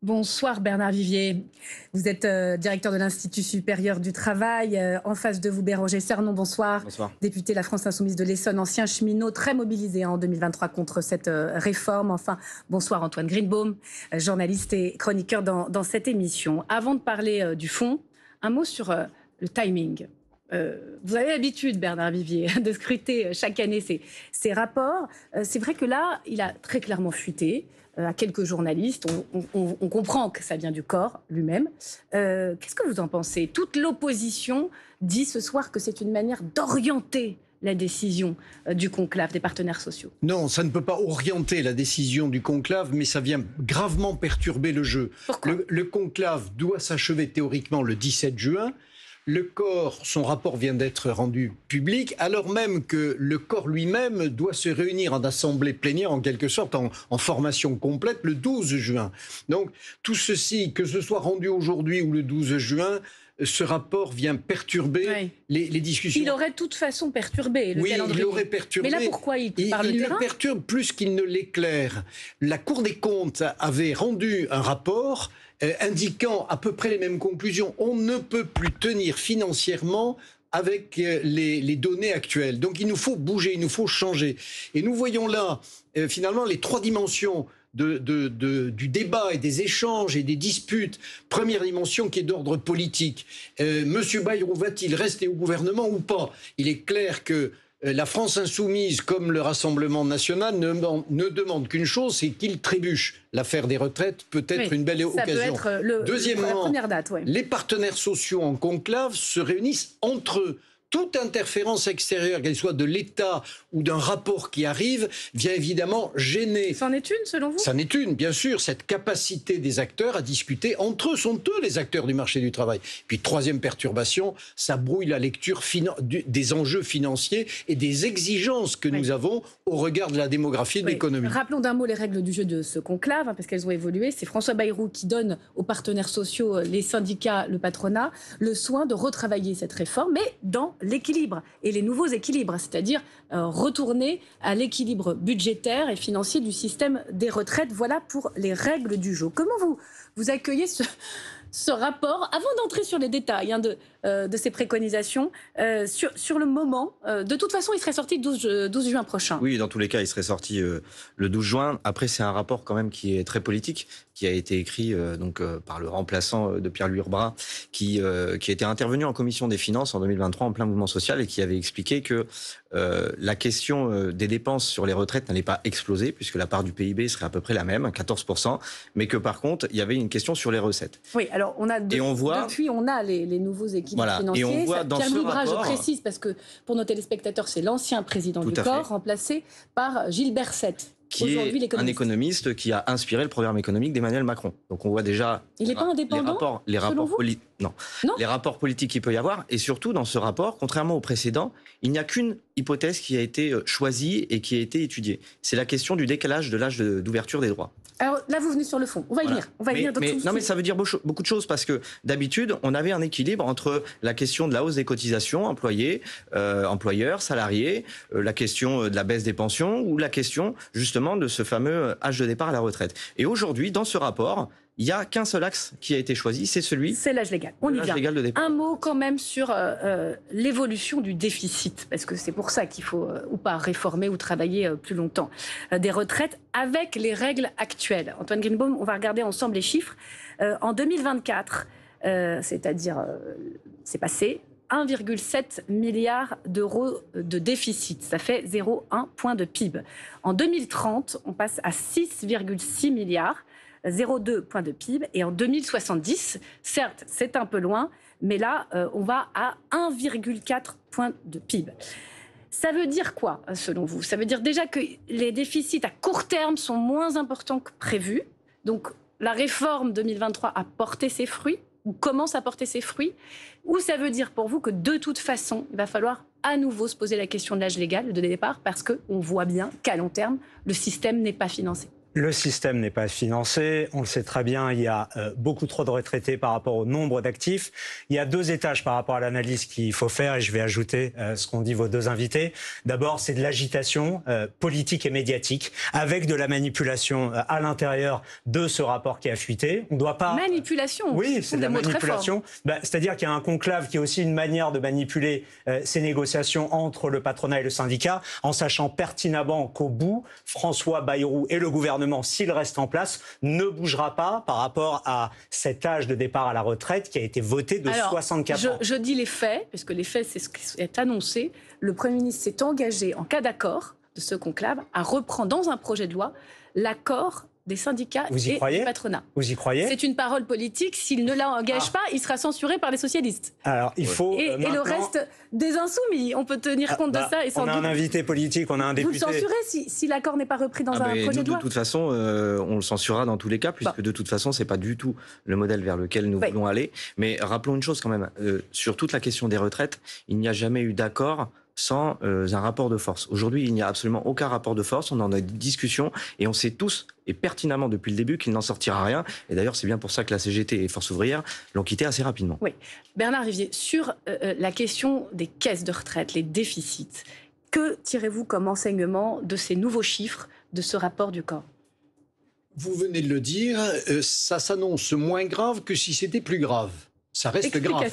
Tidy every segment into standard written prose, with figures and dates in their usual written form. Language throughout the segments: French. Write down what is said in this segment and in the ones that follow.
Bonsoir Bernard Vivier, vous êtes directeur de l'Institut supérieur du travail. En face de vous, Bérangère Sernon, bonsoir. Bonsoir. Député La France Insoumise de l'Essonne, ancien cheminot, très mobilisé en 2023 contre cette réforme. Enfin, bonsoir Antoine Greenbaum, journaliste et chroniqueur dans cette émission. Avant de parler du fond, un mot sur le timing. Vous avez l'habitude, Bernard Vivier, de scruter chaque année ces rapports. C'est vrai que là, il a très clairement fuité à quelques journalistes. On comprend que ça vient du corps lui-même. Qu'est-ce que vous en pensez? Toute l'opposition dit ce soir que c'est une manière d'orienter la décision du conclave des partenaires sociaux. Non, ça ne peut pas orienter la décision du conclave, mais ça vient gravement perturber le jeu. Pourquoi? Le conclave doit s'achever théoriquement le 17 juin. Le corps, son rapport vient d'être rendu public, alors même que le corps lui-même doit se réunir en assemblée plénière, en quelque sorte, en formation complète, le 12 juin. Donc, tout ceci, que ce soit rendu aujourd'hui ou le 12 juin, ce rapport vient perturber les discussions. Il aurait de toute façon perturbé le calendrier. Oui, il aurait perturbé. Mais là, pourquoi il parle le terrain? Il le perturbe plus qu'il ne l'éclaire. La Cour des comptes avait rendu un rapport indiquant à peu près les mêmes conclusions. On ne peut plus tenir financièrement avec les données actuelles. Donc il nous faut bouger, il nous faut changer. Et nous voyons là, finalement, les trois dimensions du débat et des échanges et des disputes. Première dimension qui est d'ordre politique. Monsieur Bayrou va-t-il rester au gouvernement ou pas? Il est clair que la France insoumise, comme le Rassemblement national, ne demande qu'une chose, c'est qu'il trébuche. L'affaire des retraites peut être une belle occasion. Ça peut être Deuxièmement, la première date. Les partenaires sociaux en conclave se réunissent entre eux. Toute interférence extérieure, qu'elle soit de l'État ou d'un rapport qui arrive, vient évidemment gêner. C'en est une, selon vous? C'en est une, bien sûr. Cette capacité des acteurs à discuter entre eux, sont eux les acteurs du marché du travail. Puis troisième perturbation, ça brouille la lecture des enjeux financiers et des exigences que nous avons au regard de la démographie et de l'économie. Rappelons d'un mot les règles du jeu de ce conclave, parce qu'elles ont évolué. C'est François Bayrou qui donne aux partenaires sociaux, les syndicats, le patronat, le soin de retravailler cette réforme, mais dans l'équilibre et les nouveaux équilibres, c'est-à-dire retourner à l'équilibre budgétaire et financier du système des retraites. Voilà pour les règles du jeu. Comment vous accueillez ce rapport, avant d'entrer sur les détails de ces préconisations, sur le moment? De toute façon, il serait sorti le 12 juin prochain. Oui, dans tous les cas, il serait sorti le 12 juin. Après, c'est un rapport quand même qui est très politique, qui a été écrit par le remplaçant de Pierre-Louis Herbrat, qui était intervenu en commission des finances en 2023 en plein mouvement social et qui avait expliqué que la question des dépenses sur les retraites n'allait pas exploser, puisque la part du PIB serait à peu près la même, 14%, mais que par contre, il y avait une question sur les recettes. Oui, alors depuis, on a les nouveaux équilibres financiers. Et on voit dans Pierre ce Migras, rapport, je précise, parce que pour nos téléspectateurs, c'est l'ancien président du corps, remplacé par Gilles Berset. Qui est un économiste qui a inspiré le programme économique d'Emmanuel Macron. Donc on voit déjà il n'est pas indépendant, les rapports politiques qu'il peut y avoir. Et surtout, dans ce rapport, contrairement au précédent, il n'y a qu'une hypothèse qui a été choisie et qui a été étudiée. C'est la question du décalage de l'âge d'ouverture des droits. Alors là, vous venez sur le fond. On va y venir. Mais ça veut dire beaucoup de choses, parce que d'habitude, on avait un équilibre entre la question de la hausse des cotisations, employeurs, salariés, la question de la baisse des pensions ou la question justement de ce fameux âge de départ à la retraite. Et aujourd'hui, dans ce rapport, il n'y a qu'un seul axe qui a été choisi, c'est l'âge légal. On y vient. De départ. Un mot quand même sur l'évolution du déficit, parce que c'est pour ça qu'il faut ou pas réformer ou travailler plus longtemps des retraites avec les règles actuelles. Antoine Greenbaum, on va regarder ensemble les chiffres. En 2024, c'est-à-dire c'est passé, 1,7 milliard d'euros de déficit. Ça fait 0,1 point de PIB. En 2030, on passe à 6,6 milliards. 0,2 point de PIB. Et en 2070, certes, c'est un peu loin, mais là, on va à 1,4 point de PIB. Ça veut dire quoi, selon vous? Ça veut dire déjà que les déficits à court terme sont moins importants que prévu. Donc, la réforme 2023 a porté ses fruits, ou commence à porter ses fruits. Ou ça veut dire pour vous que de toute façon, il va falloir à nouveau se poser la question de l'âge légal de départ, parce qu'on voit bien qu'à long terme, le système n'est pas financé. Le système n'est pas financé, on le sait très bien, il y a beaucoup trop de retraités par rapport au nombre d'actifs. Il y a 2 étages par rapport à l'analyse qu'il faut faire, et je vais ajouter ce qu'ont dit vos 2 invités. D'abord, c'est de l'agitation politique et médiatique, avec de la manipulation à l'intérieur de ce rapport qui a fuité. On ne doit pas... Manipulation. Oui, c'est de la manipulation. C'est-à-dire qu'il y a un conclave qui est aussi une manière de manipuler ces négociations entre le patronat et le syndicat, en sachant pertinemment qu'au bout, François Bayrou et le gouvernement, s'il reste en place, ne bougera pas par rapport à cet âge de départ à la retraite qui a été voté de 64 ans. Je dis les faits, puisque les faits, c'est ce qui est annoncé. Le Premier ministre s'est engagé, en cas d'accord de ce conclave, à reprendre dans un projet de loi l'accord des syndicats et du patronat. Vous y croyez? C'est une parole politique. S'il ne l'engage pas, il sera censuré par les socialistes. Alors, il faut et le reste des insoumis, on peut tenir compte de ça. Et sans on a un invité politique, on a un député. Vous le censurez si l'accord n'est pas repris dans un projet de loi? De toute façon, on le censurera dans tous les cas, puisque de toute façon, c'est pas du tout le modèle vers lequel nous voulons aller. Mais rappelons une chose quand même, sur toute la question des retraites, il n'y a jamais eu d'accord sans un rapport de force. Aujourd'hui, il n'y a absolument aucun rapport de force. On en a des discussions et on sait tous et pertinemment depuis le début qu'il n'en sortira rien. Et d'ailleurs, c'est bien pour ça que la CGT et Force ouvrière l'ont quitté assez rapidement. Oui. Bernard Rivier, sur la question des caisses de retraite, les déficits, que tirez-vous comme enseignement de ces nouveaux chiffres de ce rapport du corps? Vous venez de le dire, ça s'annonce moins grave que si c'était plus grave. Ça reste grave.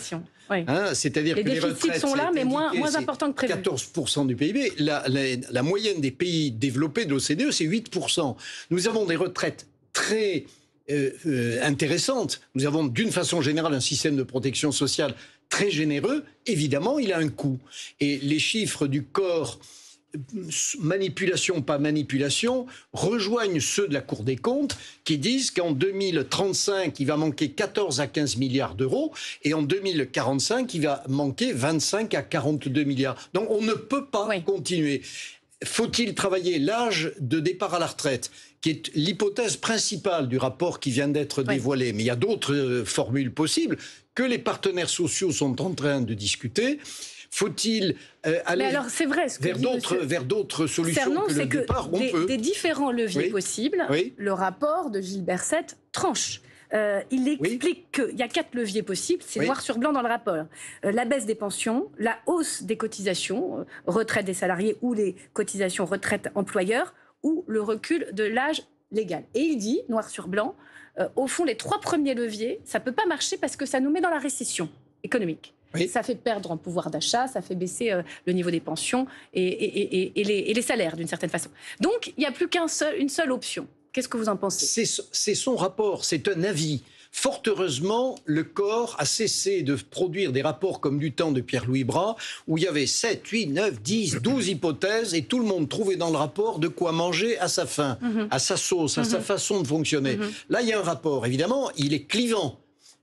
Oui. Hein, c'est-à-dire que les retraites sont là, mais moins importants que prévu. 14% du PIB. La moyenne des pays développés de l'OCDE, c'est 8%. Nous avons des retraites très intéressantes. Nous avons d'une façon générale un système de protection sociale très généreux. Évidemment, il a un coût. Et les chiffres du corps, manipulation, pas manipulation, rejoignent ceux de la Cour des comptes qui disent qu'en 2035, il va manquer 14 à 15 milliards d'euros et en 2045, il va manquer 25 à 42 milliards. Donc on ne peut pas continuer. Faut-il travailler l'âge de départ à la retraite, qui est l'hypothèse principale du rapport qui vient d'être dévoilé, mais il y a d'autres formules possibles que les partenaires sociaux sont en train de discuter. Faut-il aller vers d'autres solutions Cernon, que le départ? Des différents leviers possibles, le rapport de Gilbert Sette tranche. Il explique qu'il y a 4 leviers possibles, c'est noir sur blanc dans le rapport. La baisse des pensions, la hausse des cotisations, retraite des salariés ou les cotisations retraite employeurs, ou le recul de l'âge légal. Et il dit, noir sur blanc, au fond, les 3 premiers leviers, ça ne peut pas marcher parce que ça nous met dans la récession économique. Ça fait perdre en pouvoir d'achat, ça fait baisser le niveau des pensions et les salaires d'une certaine façon. Donc, il n'y a plus une seule option. Qu'est-ce que vous en pensez? C'est son rapport, c'est un avis. Fort heureusement, le corps a cessé de produire des rapports comme du temps de Pierre-Louis Bras, où il y avait 7, 8, 9, 10, 12 hypothèses, et tout le monde trouvait dans le rapport de quoi manger à sa faim, à sa sauce, à sa façon de fonctionner. Là, il y a un rapport. Évidemment, il est clivant,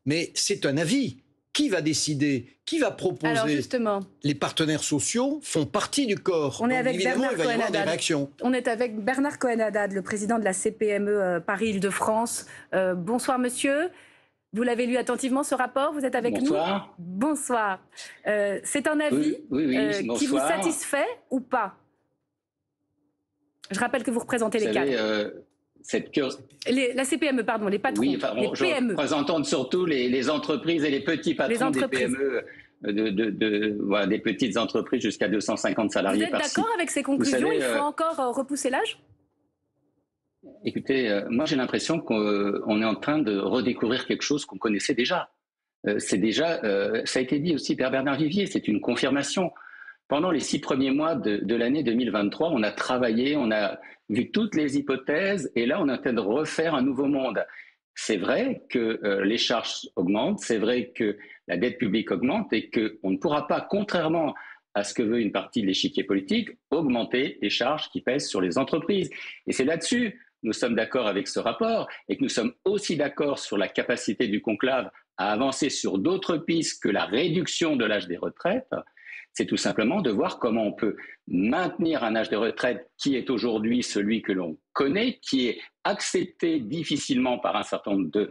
mais c'est un avis. Qui va décider? Qui va proposer? Alors justement, les partenaires sociaux font partie du corps. On est avec évidemment, il va y avoir des réactions. On est avec Bernard Cohen-Haddad, le président de la CPME Paris-Île-de-France. Bonsoir monsieur. Vous l'avez lu attentivement ce rapport? Vous êtes avec nous? Bonsoir. C'est un avis qui vous satisfait ou pas? Je rappelle que vous représentez les cadres. La CPME, pardon, les patrons, les PME. Représentons surtout les entreprises et les petits patrons des PME, des petites entreprises jusqu'à 250 salariés. Vous êtes d'accord avec ces conclusions? Il faut encore repousser l'âge? Écoutez, moi j'ai l'impression qu'on est en train de redécouvrir quelque chose qu'on connaissait déjà. Ça a été dit aussi par Bernard Rivier, c'est une confirmation. Pendant les 6 premiers mois de l'année 2023, on a travaillé, on a vu toutes les hypothèses et là, on est en train de refaire un nouveau monde. C'est vrai que les charges augmentent, c'est vrai que la dette publique augmente et qu'on ne pourra pas, contrairement à ce que veut une partie de l'échiquier politique, augmenter les charges qui pèsent sur les entreprises. Et c'est là-dessus que nous sommes d'accord avec ce rapport et que nous sommes aussi d'accord sur la capacité du conclave à avancer sur d'autres pistes que la réduction de l'âge des retraites. C'est tout simplement de voir comment on peut maintenir un âge de retraite qui est aujourd'hui celui que l'on connaît, qui est accepté difficilement par un certain nombre de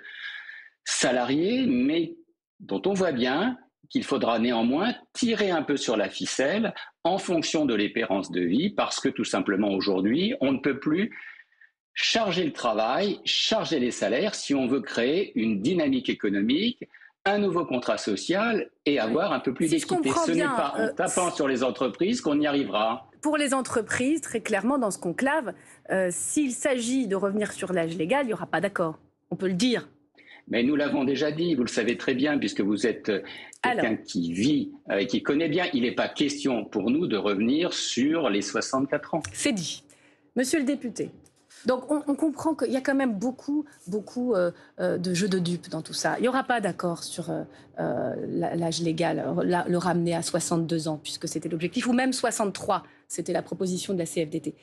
salariés, mais dont on voit bien qu'il faudra néanmoins tirer un peu sur la ficelle en fonction de l'espérance de vie, parce que tout simplement aujourd'hui, on ne peut plus charger le travail, charger les salaires si on veut créer une dynamique économique, un nouveau contrat social et avoir un peu plus d'équité. Ce n'est pas en tapant sur les entreprises qu'on y arrivera. Pour les entreprises, très clairement, dans ce conclave, s'il s'agit de revenir sur l'âge légal, il n'y aura pas d'accord. On peut le dire. Mais nous l'avons déjà dit, vous le savez très bien, puisque vous êtes quelqu'un qui vit et qui connaît bien. Il n'est pas question pour nous de revenir sur les 64 ans. C'est dit. Monsieur le député, donc on comprend qu'il y a quand même beaucoup de jeux de dupes dans tout ça. Il n'y aura pas d'accord sur l'âge légal, le ramener à 62 ans, puisque c'était l'objectif, ou même 63, c'était la proposition de la CFDT.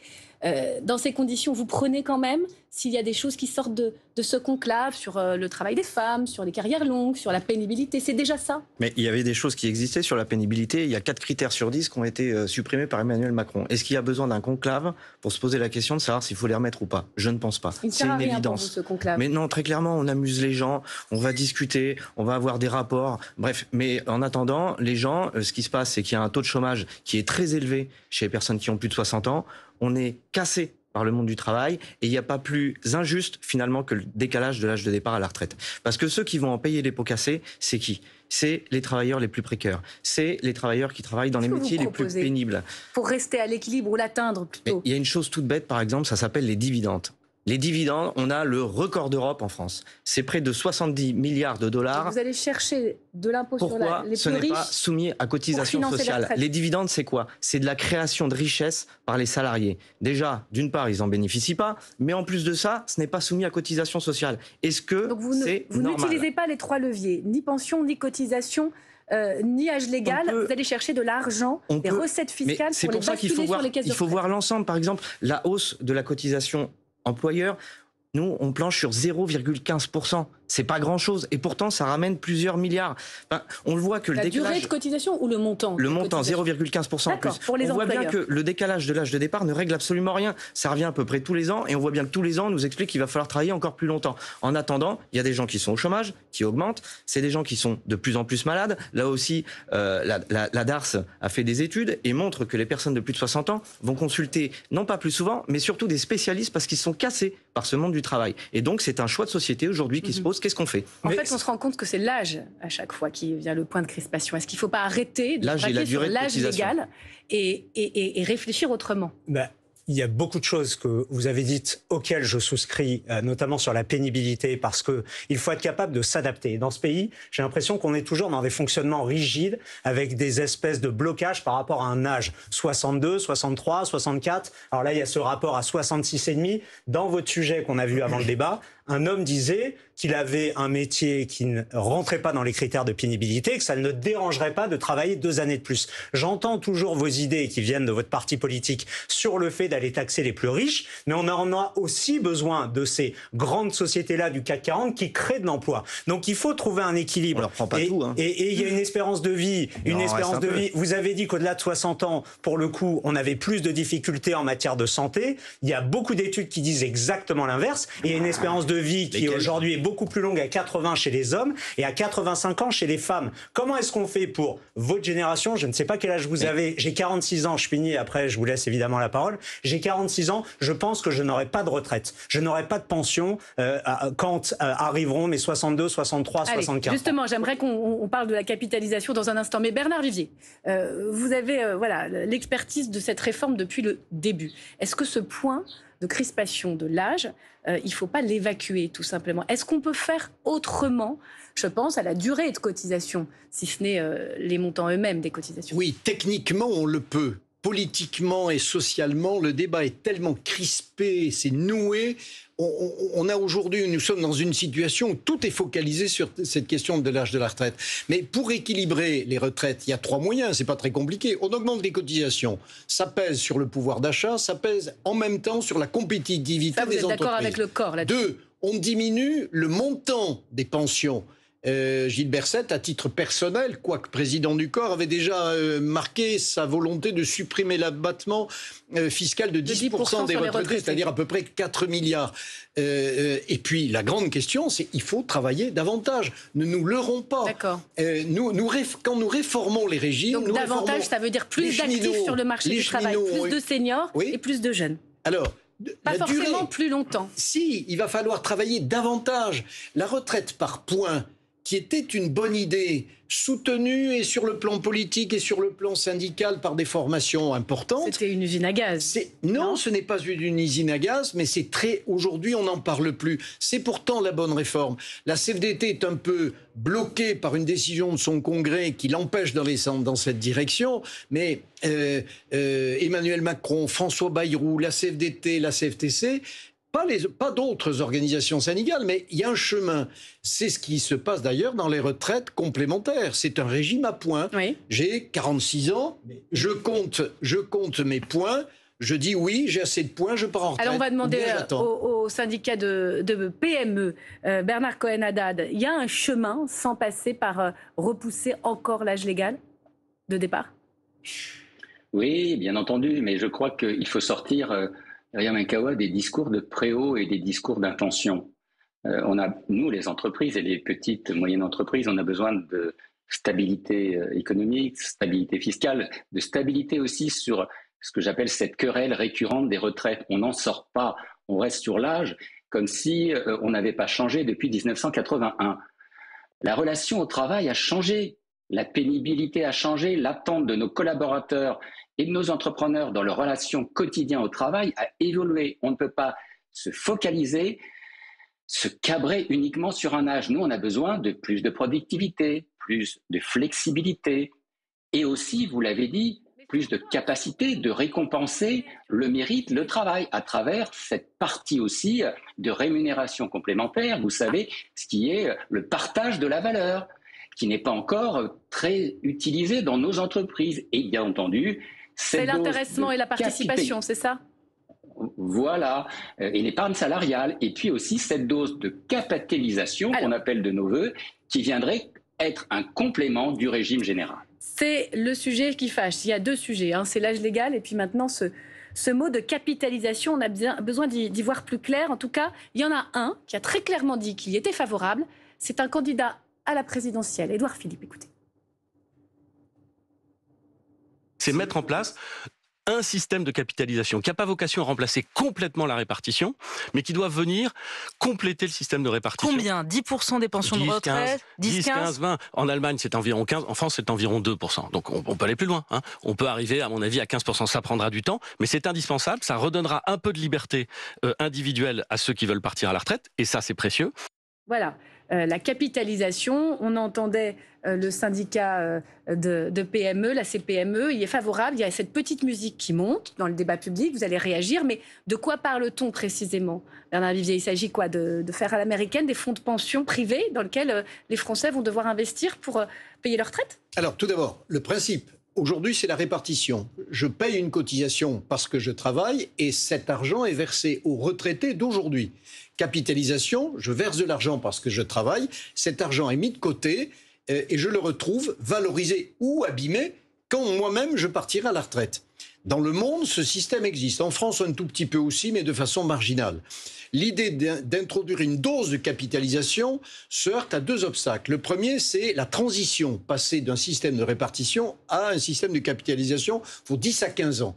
Dans ces conditions, vous prenez quand même, s'il y a des choses qui sortent de ce conclave, sur le travail des femmes, sur les carrières longues, sur la pénibilité, c'est déjà ça. Mais il y avait des choses qui existaient sur la pénibilité. Il y a 4 critères sur 10 qui ont été supprimés par Emmanuel Macron. Est-ce qu'il y a besoin d'un conclave pour se poser la question de savoir s'il faut les remettre ou pas? Je ne pense pas. C'est une évidence. Pour vous, ce conclave. Mais non, très clairement, on amuse les gens, on va discuter, on va avoir des rapports. Bref, mais en attendant, les gens, ce qui se passe, c'est qu'il y a un taux de chômage qui est très élevé chez les personnes qui ont plus de 60 ans. On est cassé par le monde du travail et il n'y a pas plus injuste finalement que le décalage de l'âge de départ à la retraite. Parce que ceux qui vont en payer les pots cassés, c'est qui? C'est les travailleurs les plus précaires. C'est les travailleurs qui travaillent dans les métiers les plus pénibles. Pour rester à l'équilibre ou l'atteindre plutôt. Mais il y a une chose toute bête, par exemple, ça s'appelle les dividendes. Les dividendes, on a le record d'Europe en France. C'est près de 70 milliards de dollars. Vous allez chercher de l'impôt sur les plus riches. Pourquoi ce n'est pas soumis à cotisation sociale? Les dividendes, c'est quoi? C'est de la création de richesse par les salariés. Déjà, d'une part, ils n'en bénéficient pas, mais en plus de ça, ce n'est pas soumis à cotisation sociale. Est-ce que c'est normal? Vous n'utilisez pas les 3 leviers, ni pension, ni cotisation, ni âge légal. Vous allez chercher de l'argent, des recettes fiscales pour les basculer sur les caisses de retraite. Il faut voir l'ensemble. Par exemple, la hausse de la cotisation employeur, nous, on planche sur 0,15%. C'est pas grand-chose. Et pourtant, ça ramène plusieurs milliards. Enfin, on le voit que la durée de cotisation ou le montant? Le montant, 0,15% en plus. Pour les on voit bien que le décalage de l'âge de départ ne règle absolument rien. Ça revient à peu près tous les ans. Et on voit bien que tous les ans, on nous explique qu'il va falloir travailler encore plus longtemps. En attendant, il y a des gens qui sont au chômage, qui augmentent. C'est des gens qui sont de plus en plus malades. Là aussi, la DARS a fait des études et montre que les personnes de plus de 60 ans vont consulter, non pas plus souvent, mais surtout des spécialistes parce qu'ils sont cassés par ce monde du travail. Et donc, c'est un choix de société aujourd'hui qui se pose. Qu'est-ce qu'on fait? En fait, on se rend compte que c'est l'âge, à chaque fois, qui vient le point de crispation. Est-ce qu'il ne faut pas arrêter de braquer sur l'âge légal et réfléchir autrement? Il y a beaucoup de choses que vous avez dites auxquelles je souscris, notamment sur la pénibilité, parce qu'il faut être capable de s'adapter. Dans ce pays, j'ai l'impression qu'on est toujours dans des fonctionnements rigides, avec des espèces de blocages par rapport à un âge. 62, 63, 64. Alors là, il y a ce rapport à 66,5. Dans votre sujet qu'on a vu avant le débat, un homme disait qu'il avait un métier qui ne rentrait pas dans les critères de pénibilité, que ça ne le dérangerait pas de travailler 2 années de plus. J'entends toujours vos idées qui viennent de votre parti politique sur le fait d'aller taxer les plus riches, mais on en a aussi besoin de ces grandes sociétés-là du CAC 40 qui créent de l'emploi. Donc il faut trouver un équilibre. On leur prend pas tout. Hein. Et il y a une espérance de vie. Vous avez dit qu'au-delà de 60 ans, pour le coup, on avait plus de difficultés en matière de santé. Il y a beaucoup d'études qui disent exactement l'inverse. Et il y a une espérance de vie qui aujourd'hui est beaucoup plus longue à 80 chez les hommes et à 85 ans chez les femmes. Comment est-ce qu'on fait pour votre génération? Je ne sais pas quel âge vous avez. J'ai 46 ans, je finis, après je vous laisse évidemment la parole. J'ai 46 ans, je pense que je n'aurai pas de retraite. Je n'aurai pas de pension quand arriveront mes 62, 63, 64 justement, j'aimerais qu'on parle de la capitalisation dans un instant. Mais Bernard Vivier, vous avez l'expertise de cette réforme depuis le début. Est-ce que ce point de crispation de l'âge, il ne faut pas l'évacuer tout simplement? Est-ce qu'on peut faire autrement? Je pense à la durée de cotisation, si ce n'est les montants eux-mêmes des cotisations. Oui, techniquement, on le peut. Politiquement et socialement, le débat est tellement crispé, c'est noué. On a aujourd'hui, nous sommes dans une situation où tout est focalisé sur cette question de l'âge de la retraite. Mais pour équilibrer les retraites, il y a 3 moyens, c'est pas très compliqué. On augmente les cotisations, ça pèse sur le pouvoir d'achat, ça pèse en même temps sur la compétitivité des entreprises. Vous êtes d'accord avec le corps là-dessus? 2, on diminue le montant des pensions. Gilles Berset, à titre personnel, quoique président du corps, avait déjà marqué sa volonté de supprimer l'abattement fiscal de 10% des retraités, c'est-à-dire à peu près 4 milliards. Et puis la grande question, c'est qu'il faut travailler davantage. Ne nous leurrons pas. D'accord. Quand nous réformons les régimes... Donc davantage, ça veut dire plus d'actifs sur le marché du travail, plus de seniors et plus de jeunes. Alors, Pas la forcément durée. plus longtemps. Si, il va falloir travailler davantage. La retraite par points, qui était une bonne idée, soutenue et sur le plan politique et sur le plan syndical par des formations importantes. C'était une usine à gaz. Non, ce n'est pas une usine à gaz, mais c'est très... Aujourd'hui, on n'en parle plus. C'est pourtant la bonne réforme. La CFDT est un peu bloquée par une décision de son congrès qui l'empêche d'aller dans cette direction, mais Emmanuel Macron, François Bayrou, la CFDT, la CFTC... Pas d'autres organisations syndicales, mais il y a un chemin. C'est ce qui se passe d'ailleurs dans les retraites complémentaires. C'est un régime à points. Oui. J'ai 46 ans, je compte mes points, je dis oui, j'ai assez de points, je pars en retraite. Alors on va demander j'attends. au syndicat de PME, Bernard Cohen-Haddad, il y a un chemin sans passer par repousser encore l'âge légal de départ? Oui, bien entendu, mais je crois qu'il faut sortir... Yamakawa, des discours de préau et des discours d'intention. Nous, les entreprises et les petites, moyennes entreprises, on a besoin de stabilité économique, stabilité fiscale, de stabilité aussi sur ce que j'appelle cette querelle récurrente des retraites. On n'en sort pas, on reste sur l'âge comme si on n'avait pas changé depuis 1981. La relation au travail a changé, la pénibilité a changé, l'attente de nos collaborateurs et de nos entrepreneurs dans leur relation quotidienne au travail a évolué. On ne peut pas se focaliser, se cabrer uniquement sur un âge. Nous, on a besoin de plus de productivité, plus de flexibilité et aussi, vous l'avez dit, plus de capacité de récompenser le mérite, le travail, à travers cette partie aussi de rémunération complémentaire, vous savez, ce qui est le partage de la valeur, qui n'est pas encore très utilisé dans nos entreprises. Et bien entendu, c'est l'intéressement et la participation, c'est ça? Voilà, et l'épargne salariale, et puis aussi cette dose de capitalisation qu'on appelle de nos voeux, qui viendrait être un complément du régime général. C'est le sujet qui fâche. Il y a deux sujets, hein. C'est l'âge légal et puis maintenant ce mot de capitalisation. On a besoin d'y voir plus clair. En tout cas, il y en a un qui a très clairement dit qu'il y était favorable. C'est un candidat à la présidentielle, Édouard Philippe. Écoutez. C'est mettre en place un système de capitalisation qui n'a pas vocation à remplacer complètement la répartition, mais qui doit venir compléter le système de répartition. Combien? 10% des pensions de retraite? 10, 15, 20. En Allemagne, c'est environ 15. En France, c'est environ 2%. Donc, on peut aller plus loin. Hein. On peut arriver, à mon avis, à 15%. Ça prendra du temps, mais c'est indispensable. Ça redonnera un peu de liberté individuelle à ceux qui veulent partir à la retraite. Et ça, c'est précieux. Voilà. La capitalisation, on entendait le syndicat de PME, la CPME, il est favorable, il y a cette petite musique qui monte dans le débat public, vous allez réagir, mais de quoi parle-t-on précisément, Bernard Vivier? Il s'agit quoi, de faire à l'américaine des fonds de pension privés dans lesquels les Français vont devoir investir pour payer leur retraite? Alors tout d'abord, le principe, aujourd'hui c'est la répartition. Je paye une cotisation parce que je travaille et cet argent est versé aux retraités d'aujourd'hui. Capitalisation, je verse de l'argent parce que je travaille, cet argent est mis de côté et je le retrouve valorisé ou abîmé quand moi-même je partirai à la retraite. Dans le monde, ce système existe. En France, un tout petit peu aussi, mais de façon marginale. L'idée d'introduire une dose de capitalisation se heurte à deux obstacles. Le premier, c'est la transition, passer d'un système de répartition à un système de capitalisation pour 10 à 15 ans.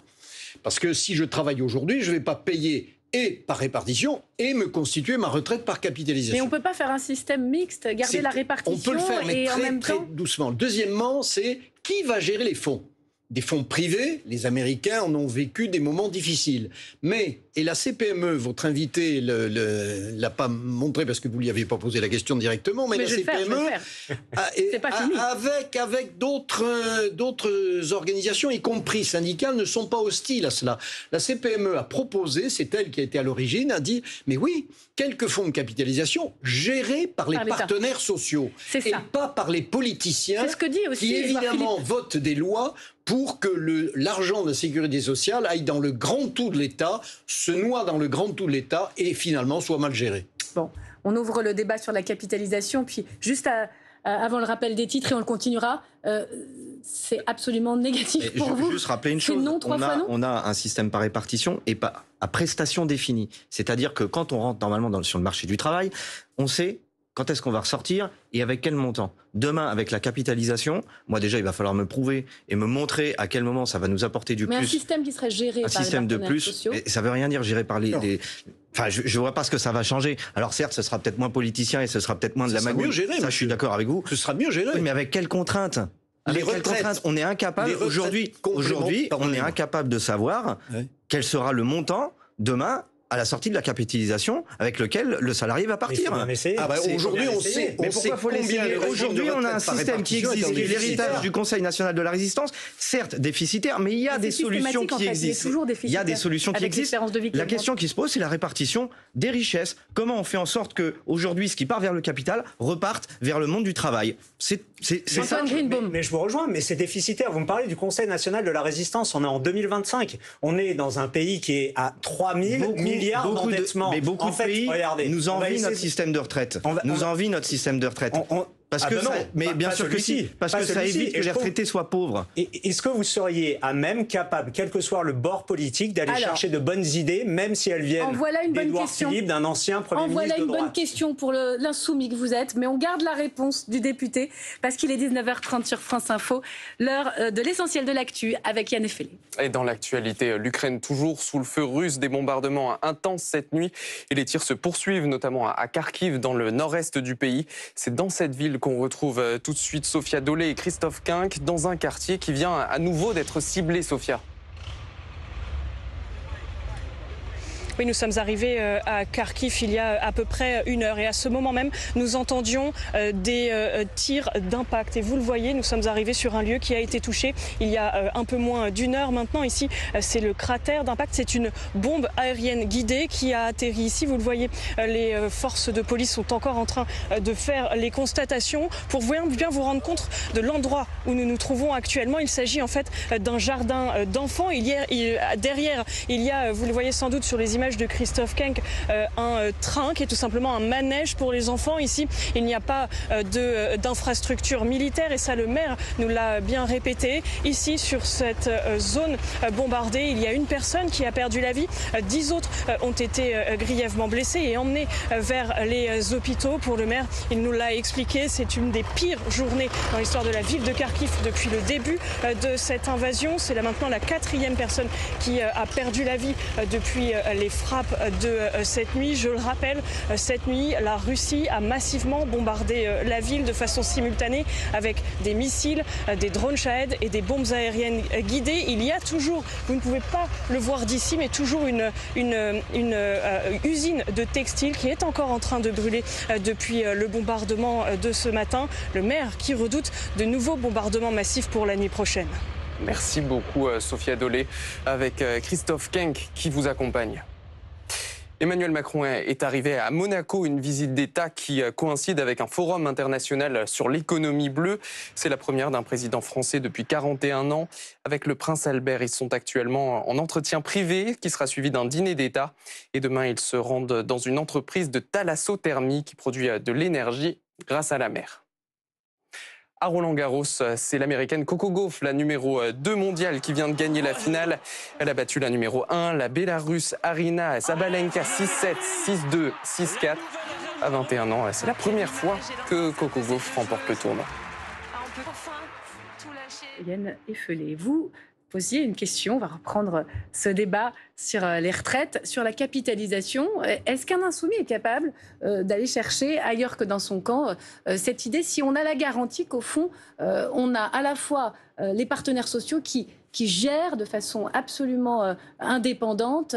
Parce que si je travaille aujourd'hui, je ne vais pas payer et par répartition, et me constituer ma retraite par capitalisation. Mais on ne peut pas faire un système mixte, garder la répartition on peut le faire, mais et très, en même très temps... doucement. Deuxièmement, c'est qui va gérer les fonds? Des fonds privés, les Américains en ont vécu des moments difficiles. Mais, et la CPME, votre invité ne l'a pas montré parce que vous ne lui avez pas posé la question directement, mais la CPME, avec d'autres organisations, y compris syndicales, ne sont pas hostiles à cela. La CPME a proposé, c'est elle qui a été à l'origine, a dit, mais oui, quelques fonds de capitalisation gérés par les partenaires sociaux et pas par les politiciens ce que dit aussi qui évidemment votent des lois pour que l'argent de la sécurité sociale aille dans le grand tout de l'État, se noie dans le grand tout de l'État et finalement soit mal géré. Bon, on ouvre le débat sur la capitalisation, puis juste avant le rappel des titres et on le continuera, c'est absolument négatif pour vous. Je veux juste rappeler une chose, on a un système par répartition et pas à prestations définies. C'est-à-dire que quand on rentre normalement sur le marché du travail, on sait Quand est-ce qu'on va ressortir et avec quel montant? Demain, avec la capitalisation, moi déjà, il va falloir me prouver et me montrer à quel moment ça va nous apporter du plus. Mais un système qui serait géré par les partenaires sociaux. Et ça veut rien dire géré par les Enfin, je vois pas ce que ça va changer. Alors certes, ce sera peut-être moins politicien et ce sera peut-être moins de la magouille. Mieux géré, ça, je suis d'accord avec vous. Ce sera mieux géré. Oui, mais avec quelles contraintes? Avec quelles contraintes? On est incapable aujourd'hui, on est incapable de savoir quel sera le montant demain à la sortie de la capitalisation avec lequel le salarié va partir. Aujourd'hui, on sait. Mais pourquoi faut l'essayer? Aujourd'hui, on a un système qui existe, qui est l'héritage du Conseil national de la résistance, certes déficitaire, mais il y a des solutions qui existent. Il y a des solutions qui existent. La question qui se pose, c'est la répartition des richesses. Comment on fait en sorte que aujourd'hui, ce qui part vers le capital reparte vers le monde du travail? C'est ça. Mais je vous rejoins, mais c'est déficitaire. Vous me parlez du Conseil national de la résistance. On est en 2025. On est dans un pays qui est à 3 000 milliards d'endettement. Mais beaucoup de pays nous envient notre système de retraite. Nous envient notre système de retraite. Parce que mais bien sûr que si, parce que ça évite que les retraités soient pauvres. Est-ce que vous seriez à même capable, quel que soit le bord politique, d'aller chercher de bonnes idées, même si elles viennent d'Édouard Philippe, d'un ancien Premier ministre de droite? Voilà une bonne question pour l'insoumis que vous êtes, mais on garde la réponse du député, parce qu'il est 19h30 sur France Info, l'heure de l'essentiel de l'actu avec Yann Effelé. Et dans l'actualité, l'Ukraine toujours sous le feu russe, des bombardements intenses cette nuit, et les tirs se poursuivent, notamment à Kharkiv, dans le nord-est du pays. C'est dans cette ville qu'on retrouve tout de suite Sophia Dolé et Christophe Quinck dans un quartier qui vient à nouveau d'être ciblé, Sophia. Oui, nous sommes arrivés à Kharkiv il y a à peu près 1 heure et à ce moment même, nous entendions des tirs d'impact. Et vous le voyez, nous sommes arrivés sur un lieu qui a été touché il y a un peu moins d'1 heure maintenant. Ici, c'est le cratère d'impact. C'est une bombe aérienne guidée qui a atterri ici. Vous le voyez, les forces de police sont encore en train de faire les constatations pour bien vous rendre compte de l'endroit où nous nous trouvons actuellement. Il s'agit en fait d'un jardin d'enfants. Derrière, il y a, vous le voyez sans doute sur les images de Christophe Quinck, un train qui est tout simplement un manège pour les enfants. Ici, il n'y a pas d'infrastructure militaire et ça, le maire nous l'a bien répété. Ici, sur cette zone bombardée, il y a une personne qui a perdu la vie. 10 autres ont été grièvement blessés et emmenés vers les hôpitaux. Pour le maire, il nous l'a expliqué, c'est une des pires journées dans l'histoire de la ville de Kharkiv depuis le début de cette invasion. C'est là maintenant la 4e personne qui a perdu la vie depuis les frappes de cette nuit. Je le rappelle, cette nuit, la Russie a massivement bombardé la ville de façon simultanée avec des missiles, des drones Shahed et des bombes aériennes guidées. Il y a toujours, vous ne pouvez pas le voir d'ici, mais toujours une usine de textile qui est encore en train de brûler depuis le bombardement de ce matin. Le maire qui redoute de nouveaux bombardements massifs pour la nuit prochaine. Merci beaucoup Sophia Dolé avec Christophe Quinck qui vous accompagne. Emmanuel Macron est arrivé à Monaco, une visite d'État qui coïncide avec un forum international sur l'économie bleue. C'est la première d'un président français depuis 41 ans. Avec le prince Albert, ils sont actuellement en entretien privé qui sera suivi d'un dîner d'État. Et demain, ils se rendent dans une entreprise de thalassothermie qui produit de l'énergie grâce à la mer. À Roland-Garros, c'est l'américaine Coco Gauff, la numéro 2 mondiale, qui vient de gagner la finale. Elle a battu la numéro 1, la Bélarusse Arina Sabalenka 6-7, 6-2, 6-4. À 21 ans, c'est la première fois que Coco Gauff remporte le tournoi. Yann Effelé, vous posiez une question, on va reprendre ce débat sur les retraites, sur la capitalisation. Est-ce qu'un insoumis est capable d'aller chercher ailleurs que dans son camp cette idée, si on a la garantie qu'au fond, on a à la fois les partenaires sociaux qui gèrent de façon absolument indépendante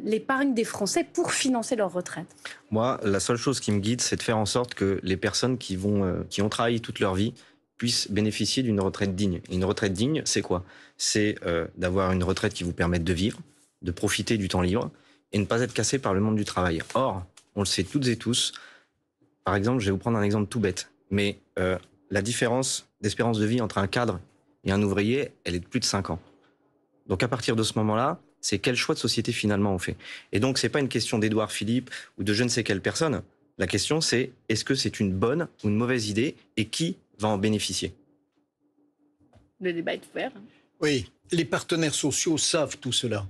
l'épargne des Français pour financer leur retraite? Moi, la seule chose qui me guide, c'est de faire en sorte que les personnes qui ont travaillé toute leur vie puissent bénéficier d'une retraite digne. Et une retraite digne, c'est quoi? C'est d'avoir une retraite qui vous permette de vivre, de profiter du temps libre et ne pas être cassé par le monde du travail. Or, on le sait toutes et tous, par exemple, je vais vous prendre un exemple tout bête, mais la différence d'espérance de vie entre un cadre et un ouvrier, elle est de plus de 5 ans. Donc à partir de ce moment-là, c'est quel choix de société finalement on fait. Et donc c'est pas une question d'Édouard Philippe ou de je ne sais quelle personne. La question c'est, est-ce que c'est une bonne ou une mauvaise idée et qui va en bénéficier? Le débat est ouvert. Oui, les partenaires sociaux savent tout cela.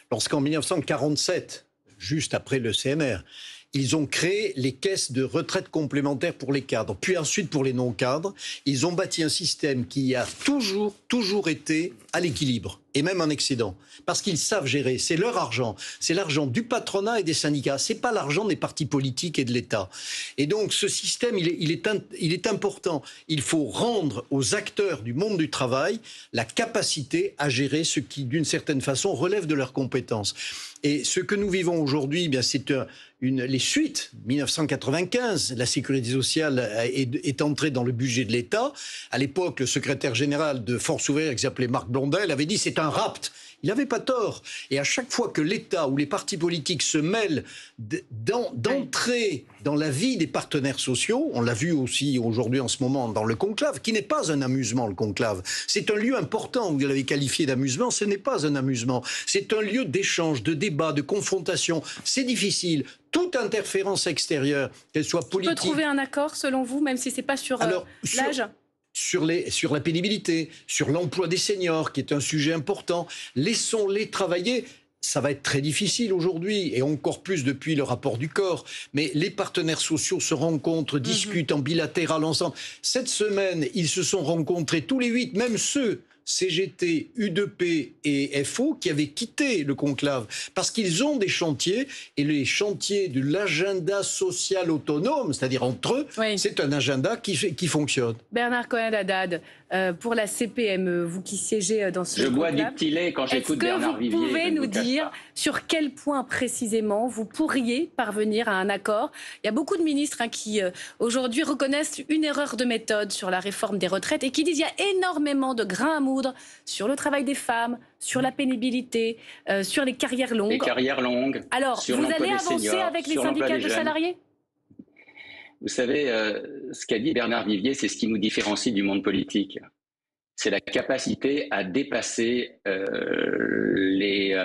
Lorsqu'en 1947, juste après le CNR, ils ont créé les caisses de retraite complémentaires pour les cadres, puis ensuite pour les non-cadres. Ils ont bâti un système qui a toujours été à l'équilibre, et même en excédent, parce qu'ils savent gérer. C'est leur argent, c'est l'argent du patronat et des syndicats, c'est pas l'argent des partis politiques et de l'État. Et donc ce système, il est important. Il faut rendre aux acteurs du monde du travail la capacité à gérer ce qui, d'une certaine façon, relève de leurs compétences. Et ce que nous vivons aujourd'hui, c'est les suites. 1995, la sécurité sociale est entrée dans le budget de l'État. À l'époque, le secrétaire général de Force ouvrière, qui s'appelait Marc Blondel, avait dit c'est un rapt. Il n'avait pas tort. Et à chaque fois que l'État ou les partis politiques se mêlent d'entrer dans la vie des partenaires sociaux, on l'a vu aussi aujourd'hui en ce moment dans le conclave, qui n'est pas un amusement, le conclave. C'est un lieu important, vous l'avez qualifié d'amusement, ce n'est pas un amusement. C'est un lieu d'échange, de débat, de confrontation. C'est difficile. Toute interférence extérieure, qu'elle soit politique... On peut trouver un accord, selon vous, même si ce n'est pas sur l'âge sur la pénibilité, sur l'emploi des seniors, qui est un sujet important. Laissons-les travailler. Ça va être très difficile aujourd'hui, et encore plus depuis le rapport du corps. Mais les partenaires sociaux se rencontrent, discutent en bilatéral ensemble. Cette semaine, ils se sont rencontrés tous les 8, même ceux... CGT, UDP et FO qui avaient quitté le conclave parce qu'ils ont des chantiers, et les chantiers de l'agenda social autonome, c'est-à-dire entre eux, c'est un agenda qui fonctionne. Bernard Cohen-Haddad, pour la CPME, vous qui siégez dans ce conclave, bois du petit lait quand j'écoute Bernard Vivier. Est-ce que vous pouvez nous dire sur quel point précisément vous pourriez parvenir à un accord? Il y a beaucoup de ministres qui aujourd'hui reconnaissent une erreur de méthode sur la réforme des retraites et qui disent qu'il y a énormément de grains à moudre sur le travail des femmes, sur la pénibilité, sur les carrières longues. Les carrières longues. Alors, vous allez avancer avec les syndicats de salariés? Vous savez, ce qu'a dit Bernard Vivier, c'est ce qui nous différencie du monde politique. C'est la capacité à dépasser les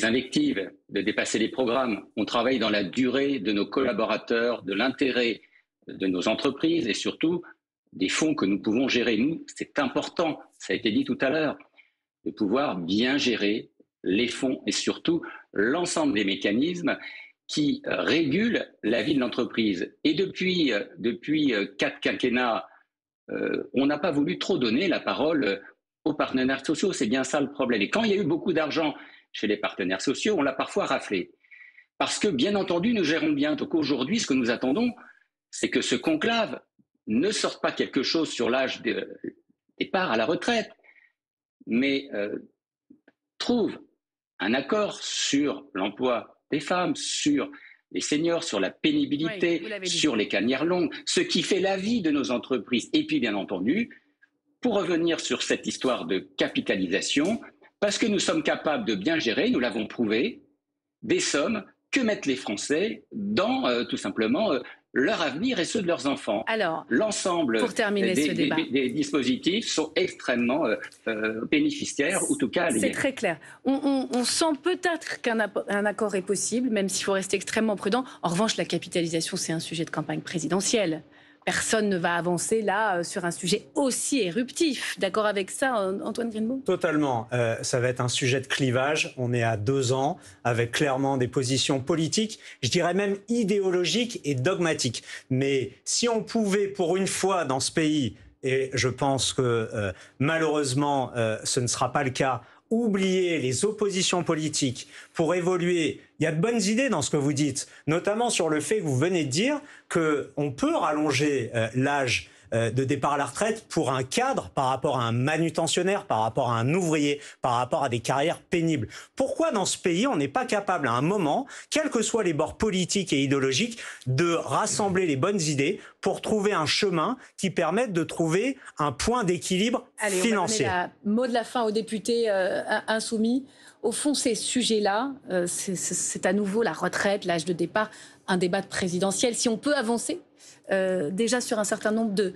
invectives, de dépasser les programmes. On travaille dans la durée de nos collaborateurs, de l'intérêt de nos entreprises et surtout des fonds que nous pouvons gérer. Nous, c'est important, ça a été dit tout à l'heure, de pouvoir bien gérer les fonds et surtout l'ensemble des mécanismes qui régulent la vie de l'entreprise. Et depuis 4 quinquennats, on n'a pas voulu trop donner la parole aux partenaires sociaux. C'est bien ça le problème. Et quand il y a eu beaucoup d'argent chez les partenaires sociaux, on l'a parfois raflé. Parce que, bien entendu, nous gérons bien. Donc aujourd'hui, ce que nous attendons, c'est que ce conclave ne sorte pas quelque chose sur l'âge de départ à la retraite, mais trouve un accord sur l'emploi des femmes, sur les seniors, sur la pénibilité, sur les carrières longues, ce qui fait la vie de nos entreprises. Et puis, bien entendu, pour revenir sur cette histoire de capitalisation, parce que nous sommes capables de bien gérer, nous l'avons prouvé, des sommes que mettent les Français dans, tout simplement, leur avenir et ceux de leurs enfants. Alors, l'ensemble des dispositifs sont extrêmement bénéficiaires, ou en tout cas... C'est très clair. On sent peut-être qu'un accord est possible, même s'il faut rester extrêmement prudent. En revanche, la capitalisation, c'est un sujet de campagne présidentielle. Personne ne va avancer là sur un sujet aussi éruptif. D'accord avec ça, Antoine Greenbaum? Totalement. Ça va être un sujet de clivage. On est à 2 ans avec clairement des positions politiques, je dirais même idéologiques et dogmatiques. Mais si on pouvait pour une fois dans ce pays, et je pense que malheureusement ce ne sera pas le cas, oublier les oppositions politiques pour évoluer. Il y a de bonnes idées dans ce que vous dites, notamment sur le fait que vous venez de dire qu'on peut rallonger l'âge de départ à la retraite pour un cadre par rapport à un manutentionnaire, par rapport à un ouvrier, par rapport à des carrières pénibles. Pourquoi dans ce pays on n'est pas capable à un moment, quels que soient les bords politiques et idéologiques, de rassembler les bonnes idées pour trouver un chemin qui permette de trouver un point d'équilibre financier? On va donner mot de la fin aux députés insoumis. Au fond, ces sujets-là, c'est à nouveau la retraite, l'âge de départ, un débat présidentiel. Si on peut avancer déjà sur un certain nombre de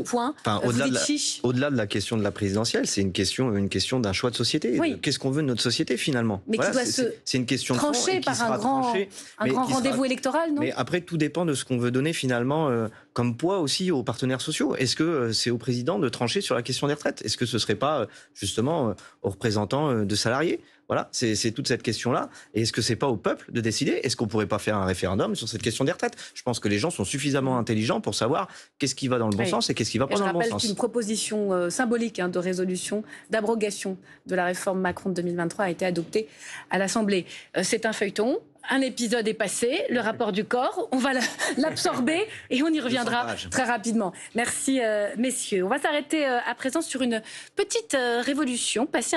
points, au-delà de la question de la présidentielle, c'est une question d'un choix de société. Oui. Qu'est-ce qu'on veut de notre société finalement? Mais voilà, qui doit c'est une question tranchée par un grand rendez-vous électoral, non? Mais après, tout dépend de ce qu'on veut donner finalement comme poids aussi aux partenaires sociaux. Est-ce que c'est au président de trancher sur la question des retraites? Est-ce que ce ne serait pas justement aux représentants de salariés? Voilà, c'est toute cette question-là. Et est-ce que c'est pas au peuple de décider? Est-ce qu'on pourrait pas faire un référendum sur cette question des retraites? Je pense que les gens sont suffisamment intelligents pour savoir qu'est-ce qui va dans le bon sens et qu'est-ce qui va pas dans le bon sens. Je rappelle qu'une proposition symbolique de résolution d'abrogation de la réforme Macron de 2023 a été adoptée à l'Assemblée. C'est un feuilleton. Un épisode est passé, le rapport du corps, on va l'absorber et on y reviendra très rapidement. Merci messieurs. On va s'arrêter à présent sur une petite révolution, passer